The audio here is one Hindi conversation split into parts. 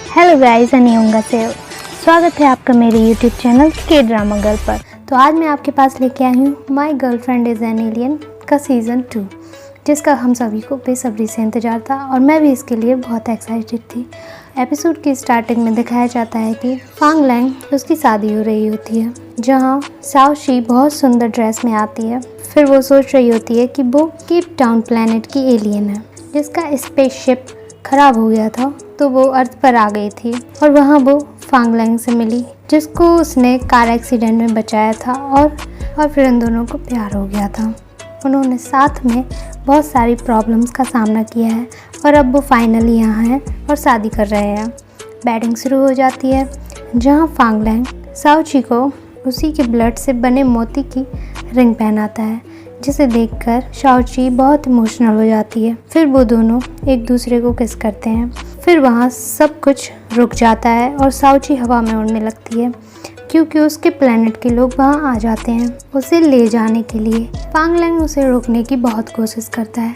हेलो गाइस, अनियोंगा से स्वागत है आपका मेरे यूट्यूब चैनल के ड्रामा गर्ल पर। तो आज मैं आपके पास लेके आई हूँ my girlfriend is an alien का सीज़न 2, जिसका हम सभी को बेसब्री से इंतज़ार था और मैं भी इसके लिए बहुत एक्साइटेड थी। एपिसोड की स्टार्टिंग में दिखाया जाता है कि फांग लैंग उसकी शादी हो रही होती है, जहाँ शाओ शी बहुत सुंदर ड्रेस में आती है। फिर वो सोच रही होती है कि वो कीप टाउन प्लैनेट की एलियन है, जिसका स्पेसशिप खराब हो गया था, तो वो अर्थ पर आ गई थी और वहाँ वो फांग लैंग से मिली, जिसको उसने कार एक्सीडेंट में बचाया था और फिर उन दोनों को प्यार हो गया था। उन्होंने साथ में बहुत सारी प्रॉब्लम्स का सामना किया है और अब वो फाइनली यहाँ हैं और शादी कर रहे हैं। बैटिंग शुरू हो जाती है, जहाँ फांग लैंग शाओ ची को उसी के ब्लड से बने मोती की रिंग पहनाता है, जिसे देखकर शाओ ची बहुत इमोशनल हो जाती है। फिर वो दोनों एक दूसरे को किस करते हैं। फिर वहाँ सब कुछ रुक जाता है और शाओ ची हवा में उड़ने लगती है, क्योंकि उसके प्लेनेट के लोग वहाँ आ जाते हैं उसे ले जाने के लिए। फांग लैंग उसे रोकने की बहुत कोशिश करता है,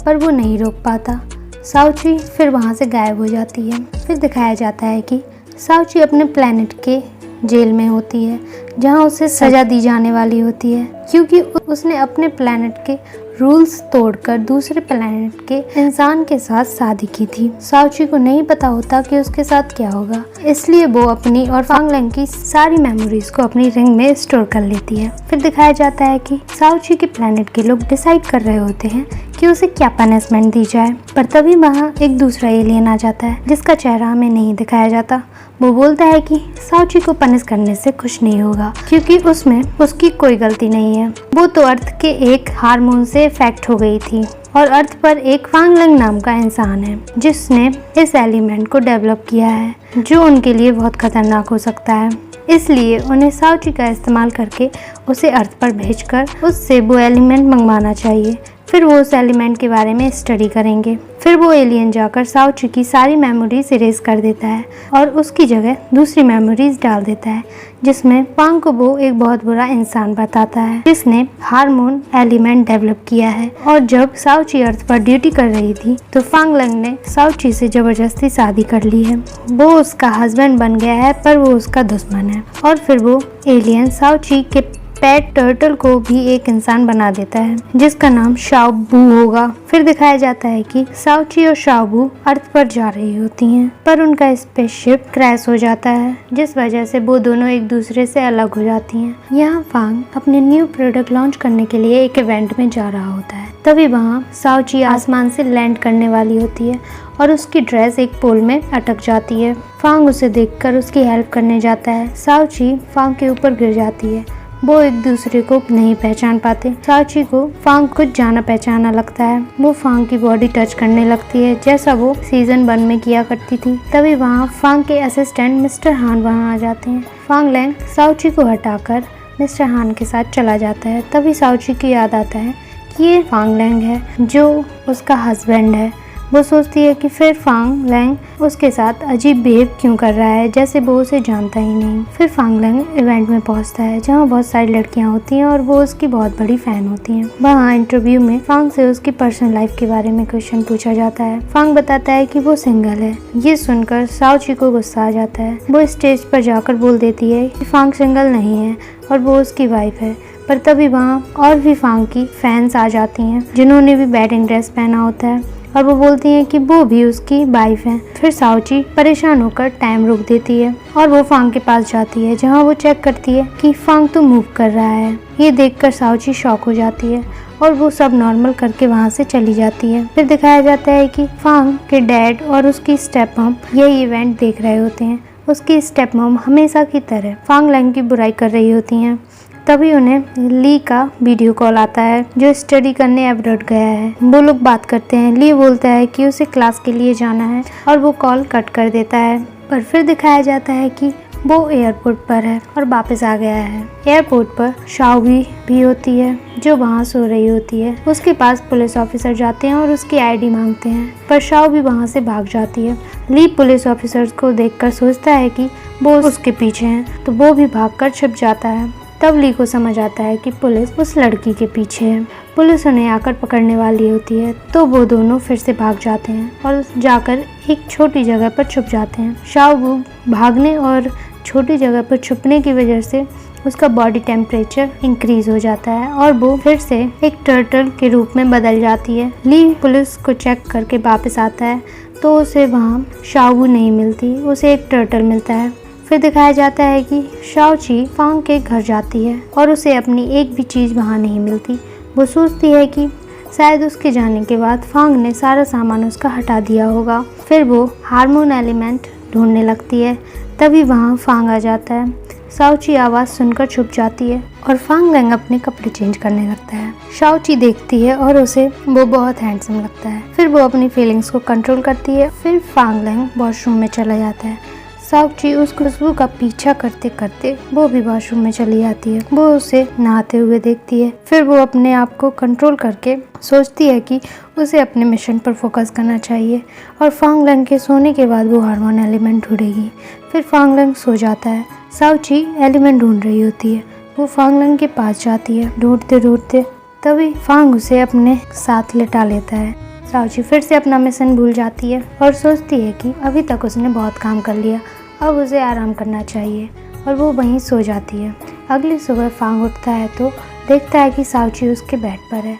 पर वो नहीं रोक पाता। शाओ ची फिर वहाँ से गायब हो जाती है। फिर दिखाया जाता है कि शाओ ची अपने प्लेनेट के जेल में होती है, जहाँ उसे सज़ा दी जाने वाली होती है, क्योंकि उसने अपने प्लेनेट के रूल्स तोड़कर दूसरे प्लेनेट के इंसान के साथ शादी की थी। शाओ ची को नहीं पता होता कि उसके साथ क्या होगा, इसलिए वो अपनी और फांग लैंग की सारी मेमोरीज को अपनी रिंग में स्टोर कर लेती है। फिर दिखाया जाता है कि शाओ ची के प्लेनेट के लोग डिसाइड कर रहे होते हैं कि उसे क्या पनिशमेंट दी जाए, पर तभी वहाँ एक दूसरा एलियन आ जाता है, जिसका चेहरा हमें नहीं दिखाया जाता। वो बोलता है कि शाओ ची को पनिश करने से खुश नहीं होगा, क्योंकि उसमें उसकी कोई गलती नहीं है। वो तो अर्थ के एक हार्मोन से इफेक्ट हो गई थी और अर्थ पर एक फांग लैंग नाम का इंसान है, जिसने इस एलिमेंट को डेवलप किया है, जो उनके लिए बहुत खतरनाक हो सकता है। इसलिए उन्हें शाओ ची का इस्तेमाल करके उसे अर्थ पर भेजकर उससे वो एलिमेंट मंगवाना चाहिए। फिर वो उस एलिमेंट के बारे में स्टडी करेंगे। फिर वो एलियन जाकर शाओ ची की सारी मेमोरीज इरेज कर देता है और उसकी जगह दूसरी मेमोरीज डाल देता है, जिसमें फांग को वो एक बहुत बुरा इंसान बताता है, जिसने हार्मोन एलिमेंट डेवलप किया है। और जब शाओ ची अर्थ पर ड्यूटी कर रही थी, तो फांग लैंग ने शाओ ची से जबरदस्ती शादी कर ली है। वो उसका हस्बैंड बन गया है, पर वो उसका दुश्मन है। और फिर वो एलियन शाओ ची के पेट टर्टल को भी एक इंसान बना देता है, जिसका नाम शाओ बू होगा। फिर दिखाया जाता है कि शाओ ची और शाओ बू अर्थ पर जा रही होती हैं, पर उनका स्पेसशिप क्रैश हो जाता है, जिस वजह से वो दोनों एक दूसरे से अलग हो जाती हैं। यहाँ फांग अपने न्यू प्रोडक्ट लॉन्च करने के लिए एक इवेंट में जा रहा होता है। तभी वहाँ शाओ ची आसमान से लैंड करने वाली होती है और उसकी ड्रेस एक पोल में अटक जाती है। फांग उसे देखकर उसकी हेल्प करने जाता है। शाओ ची फांग के ऊपर गिर जाती है। वो एक दूसरे को नहीं पहचान पाते। शाओ ची को फांग कुछ जाना पहचाना लगता है। वो फांग की बॉडी टच करने लगती है, जैसा वो सीजन 1 में किया करती थी। तभी वहाँ फांग के असिस्टेंट मिस्टर हान वहाँ आ जाते हैं। फांग लैंग शाओ ची को हटाकर मिस्टर हान के साथ चला जाता है। तभी शाओ ची की याद आता है कि ये फांग लैंग है, जो उसका हस्बैंड है। वो सोचती है कि फिर फांग लैंग उसके साथ अजीब बिहेव क्यों कर रहा है, जैसे वो उसे जानता ही नहीं। फिर फांग लैंग इवेंट में पहुंचता है, जहां बहुत सारी लड़कियां होती हैं और वो उसकी बहुत बड़ी फैन होती हैं। वहां इंटरव्यू में फांग से उसकी पर्सनल लाइफ के बारे में क्वेश्चन पूछा जाता है। फांग बताता है कि वो सिंगल है। ये सुनकर शाओ ची को गुस्सा आ जाता है। वो स्टेज पर जाकर बोल देती है कि फांग सिंगल नहीं है और वो उसकी वाइफ है। पर तभी वहाँ और भी फांग की फैंस आ जाती हैं, जिन्होंने भी वेडिंग ड्रेस पहना होता है, और वो बोलती हैं कि वो भी उसकी वाइफ है। फिर शाओ ची परेशान होकर टाइम रोक देती है और वो फांग के पास जाती है, जहाँ वो चेक करती है कि फांग तो मूव कर रहा है। ये देखकर शाओ ची शॉक हो जाती है और वो सब नॉर्मल करके वहाँ से चली जाती है। फिर दिखाया जाता है कि फांग के डैड और उसकी स्टेप मॉम यही इवेंट देख रहे होते हैं। उसकी स्टेप मॉम हमेशा की तरह फांग लैंग की बुराई कर रही होती हैं। तभी उन्हें ली का वीडियो कॉल आता है, जो स्टडी करने अब्रॉड गया है। वो लोग बात करते हैं। ली बोलता है कि उसे क्लास के लिए जाना है और वो कॉल कट कर देता है। पर फिर दिखाया जाता है कि वो एयरपोर्ट पर है और वापस आ गया है। एयरपोर्ट पर शाओ भी होती है, जो वहाँ सो रही होती है। उसके पास पुलिस ऑफिसर जाते हैं और उसकी आईडी मांगते हैं, पर शाओ भी वहाँ से भाग जाती है। ली पुलिस ऑफिसर्स को देखकर सोचता है कि वो उसके पीछे हैं, तो वो भी भागकर छिप जाता है। तब ली को समझ आता है कि पुलिस उस लड़की के पीछे है। पुलिस उन्हें आकर पकड़ने वाली होती है तो वो दोनों फिर से भाग जाते हैं और जाकर एक छोटी जगह पर छुप जाते हैं। शाओगू भागने और छोटी जगह पर छुपने की वजह से उसका बॉडी टेम्परेचर इंक्रीज हो जाता है और वो फिर से एक टर्टल के रूप में बदल जाती है। ली पुलिस को चेक करके वापस आता है तो उसे वहाँ शाओगू नहीं मिलती, उसे एक टर्टल मिलता है। फिर दिखाया जाता है कि शाओची फांग के घर जाती है और उसे अपनी एक भी चीज़ वहाँ नहीं मिलती। वो सोचती है कि शायद उसके जाने के बाद फांग ने सारा सामान उसका हटा दिया होगा। फिर वो हार्मोन एलिमेंट ढूंढने लगती है, तभी वहाँ फांग आ जाता है। शाओची आवाज़ सुनकर छुप जाती है और फांग लैंग अपने कपड़े चेंज करने लगता है। शाओची देखती है और उसे वो बहुत हैंडसम लगता है। फिर वो अपनी फीलिंग्स को कंट्रोल करती है। फिर फांग लैंग वॉशरूम में चला जाता है। शाओची उस खुशबू का पीछा करते करते वो भी वॉशरूम में चली जाती है। वो उसे नहाते हुए देखती है। फिर वो अपने आप को कंट्रोल करके सोचती है कि उसे अपने मिशन पर फोकस करना चाहिए और फांग लैंग के सोने के बाद वो हार्मोन एलिमेंट ढूंढेगी। फिर फांग लैंग सो जाता है। शाओची एलिमेंट ढूंढ रही होती है। वो फांग लैंग के पास जाती है। ढूंढते ढूंढते तभी फांग उसे अपने साथ लेटा लेता है। शाओची फिर से अपना मिशन भूल जाती है और सोचती है कि अभी तक उसने बहुत काम कर लिया, अब उसे आराम करना चाहिए और वो वहीं सो जाती है। अगली सुबह फांग उठता है तो देखता है कि शाओची उसके बेड पर है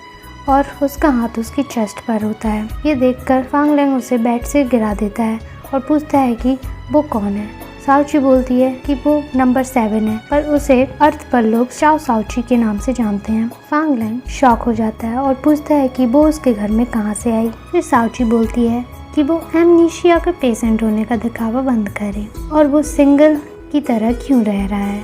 और उसका हाथ उसकी चेस्ट पर होता है। ये देखकर फांग लैंग उसे बेड से गिरा देता है और पूछता है कि वो कौन है। शाओची बोलती है कि वो नंबर 7 है, पर उसे अर्थ पर लोग शाओ शाओची के नाम से जानते हैं। फांग लैंग शॉक हो जाता है और पूछता है कि वो उसके घर में कहाँ से आई। फिर शाओची बोलती है कि वो एमनीशिया का पेशेंट होने का दिखावा बंद करे और वो सिंगल की तरह क्यों रह रहा है।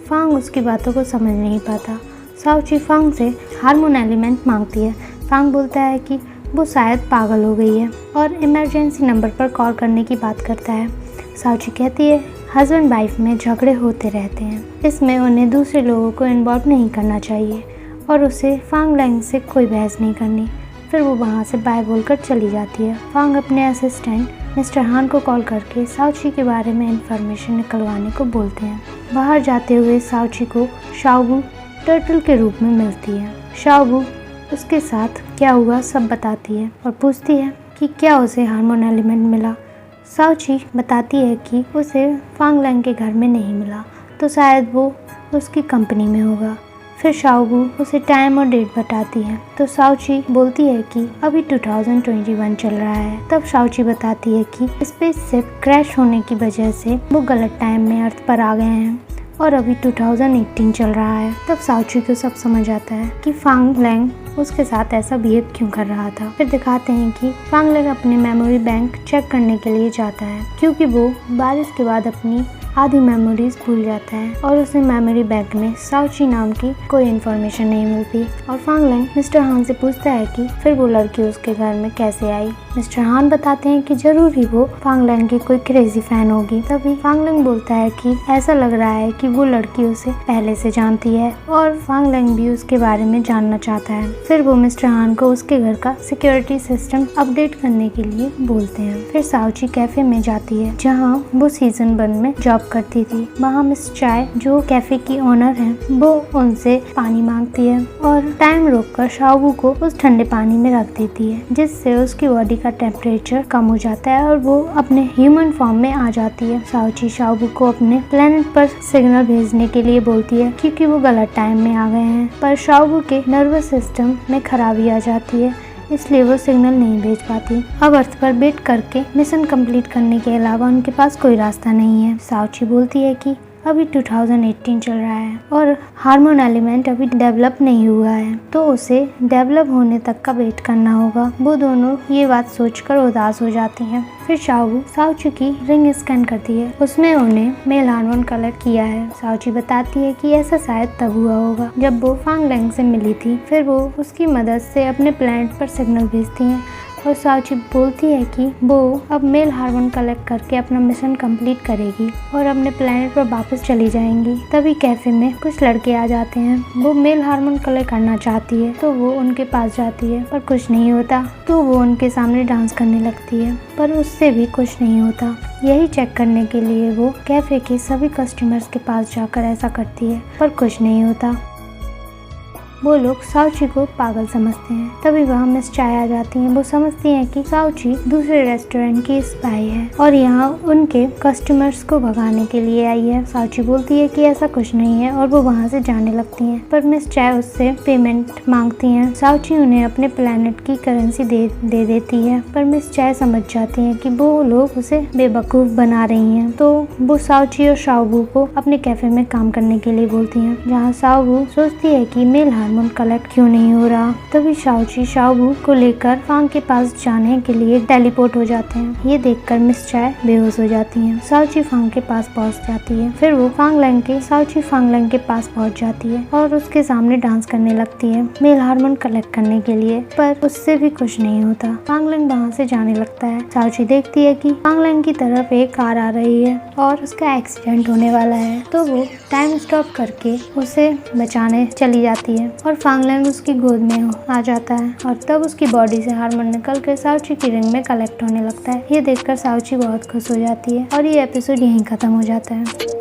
फांग उसकी बातों को समझ नहीं पाता। शाओची फांग से हार्मोन एलिमेंट मांगती है। फांग बोलता है कि वो शायद पागल हो गई है और इमरजेंसी नंबर पर कॉल करने की बात करता है। शाओची कहती है हस्बैंड वाइफ में झगड़े होते रहते हैं, इसमें उन्हें दूसरे लोगों को इन्वॉल्व नहीं करना चाहिए और उसे फांग लैंग से कोई बहस नहीं करनी। फिर वो वहाँ से बाय बोलकर चली जाती है। फांग अपने असिस्टेंट मिस्टर हान को कॉल करके शाओची के बारे में इंफॉर्मेशन निकलवाने को बोलते हैं। बाहर जाते हुए शाओची को शाओगू टर्टल के रूप में मिलती है। शाओगू उसके साथ क्या हुआ सब बताती है और पूछती है कि क्या उसे हार्मोन एलिमेंट मिला। शाओची बताती है कि उसे फांग लैंग के घर में नहीं मिला, तो शायद वो उसकी कंपनी में होगा। फिर शाओगू उसे टाइम और डेट बताती है तो शाओची बोलती है कि अभी 2021 चल रहा है। तब शाओची बताती है कि स्पेसशिप क्रैश होने की वजह से वो गलत टाइम में अर्थ पर आ गए हैं और अभी 2018 चल रहा है। तब शाओची को सब समझ आता है कि फांग लैंग उसके साथ ऐसा बिहेव क्यों कर रहा था। फिर दिखाते हैं कि फांग लैंग अपने मेमोरी बैंक चेक करने के लिए जाता है क्योंकि वो बारिश के बाद अपनी आधी मेमोरीज भूल जाता है और उसे मेमोरी बैंक में शाओची नाम की कोई इन्फॉर्मेशन नहीं मिलती और फांग लैंग मिस्टर हान से पूछता है कि फिर वो लड़की उसके घर में कैसे आई। मिस्टर हान बताते हैं कि जरूर ही वो फांग लैंग की कोई क्रेजी फैन होगी। तभी फांग लैंग बोलता है कि ऐसा लग रहा है कि वो लड़की उसे पहले से जानती है और फांग लैंग भी उसके बारे में जानना चाहता है। फिर वो मिस्टर हान को उसके घर का सिक्योरिटी सिस्टम अपडेट करने के लिए बोलते हैं। फिर शाओची कैफे में जाती है जहाँ वो सीजन 1 में जॉब करती थी। वहाँ मिस चाय जो कैफे की ओनर है वो उनसे पानी मांगती है और टाइम रोककर शाओगू को उस ठंडे पानी में रख देती है जिससे उसकी बॉडी का टेम्परेचर कम हो जाता है और वो अपने ह्यूमन फॉर्म में आ जाती है। शाओची शाओगू को अपने प्लेनेट पर सिग्नल भेजने के लिए बोलती है क्योंकि वो गलत टाइम में आ गए हैं, पर शाओगू के नर्वस सिस्टम में खराबी आ जाती है इसलिए वो सिग्नल नहीं भेज पाती। अब अर्थ पर वेट करके मिशन कंप्लीट करने के अलावा उनके पास कोई रास्ता नहीं है। शाओची बोलती है कि अभी 2018 चल रहा है और हार्मोन एलिमेंट अभी डेवलप नहीं हुआ है तो उसे डेवलप होने तक का वेट करना होगा। वो दोनों ये बात सोचकर उदास हो जाती हैं। फिर शाओगू शाओची की रिंग स्कैन करती है, उसमें उन्हें मेल हार्मोन कलेक्ट किया है। शाओची बताती है कि ऐसा शायद तब हुआ होगा जब वो फांग लैंग से मिली थी। फिर वो उसकी मदद से अपने प्लैनेट पर सिग्नल भेजती हैं और साउची बोलती है कि वो अब मेल हार्मोन कलेक्ट करके अपना मिशन कंप्लीट करेगी और अपने प्लेनेट पर वापस चली जाएंगी। तभी कैफे में कुछ लड़के आ जाते हैं। वो मेल हार्मोन कलेक्ट करना चाहती है तो वो उनके पास जाती है पर कुछ नहीं होता, तो वो उनके सामने डांस करने लगती है पर उससे भी कुछ नहीं होता। यही चेक करने के लिए वो कैफे के सभी कस्टमर्स के पास जाकर ऐसा करती है पर कुछ नहीं होता। वो लोग साउची को पागल समझते हैं। तभी वहाँ मिस चाय आ जाती हैं। वो समझती हैं कि साउची दूसरे रेस्टोरेंट की स्पाई है और यहाँ उनके कस्टमर्स को भगाने के लिए आई है। साउची बोलती है कि ऐसा कुछ नहीं है और वो वहाँ से जाने लगती हैं, पर मिस चाय उससे पेमेंट मांगती हैं। साउची उन्हें अपने प्लेनेट की करेंसी दे देती है, पर मिस चाय समझ जाती है कि वो लोग उसे बेवकूफ़ बना रही हैं, तो वो साउची और शाओबू को अपने कैफे में काम करने के लिए बोलती हैं, जहाँ शाओबू सोचती है कि मेल हार्मोन कलेक्ट क्यों नहीं हो रहा। तभी साउची शाओबू को लेकर फांग के पास जाने के लिए टेलीपोर्ट हो जाते हैं। ये देखकर मिस चाय बेहोश हो जाती हैं। साउची फांग के पास पहुंच जाती है। फिर वो साउची फांगलैंग के पास पहुंच जाती है और उसके सामने डांस करने लगती है मेल हार्मोन कलेक्ट करने के लिए, पर उससे भी कुछ नहीं होता। फांगलैंग वहाँ से जाने लगता है। साउची देखती है कि फांगलैंग की तरफ एक कार आ रही है और उसका एक्सीडेंट होने वाला है, तो वो टाइम स्टॉप करके उसे बचाने चली जाती है और फांगलैंग उसकी गोद में आ जाता है और तब उसकी बॉडी से हार्मोन निकल कर साउची की रिंग में कलेक्ट होने लगता है। ये देखकर साउची बहुत खुश हो जाती है और ये एपिसोड यहीं खत्म हो जाता है।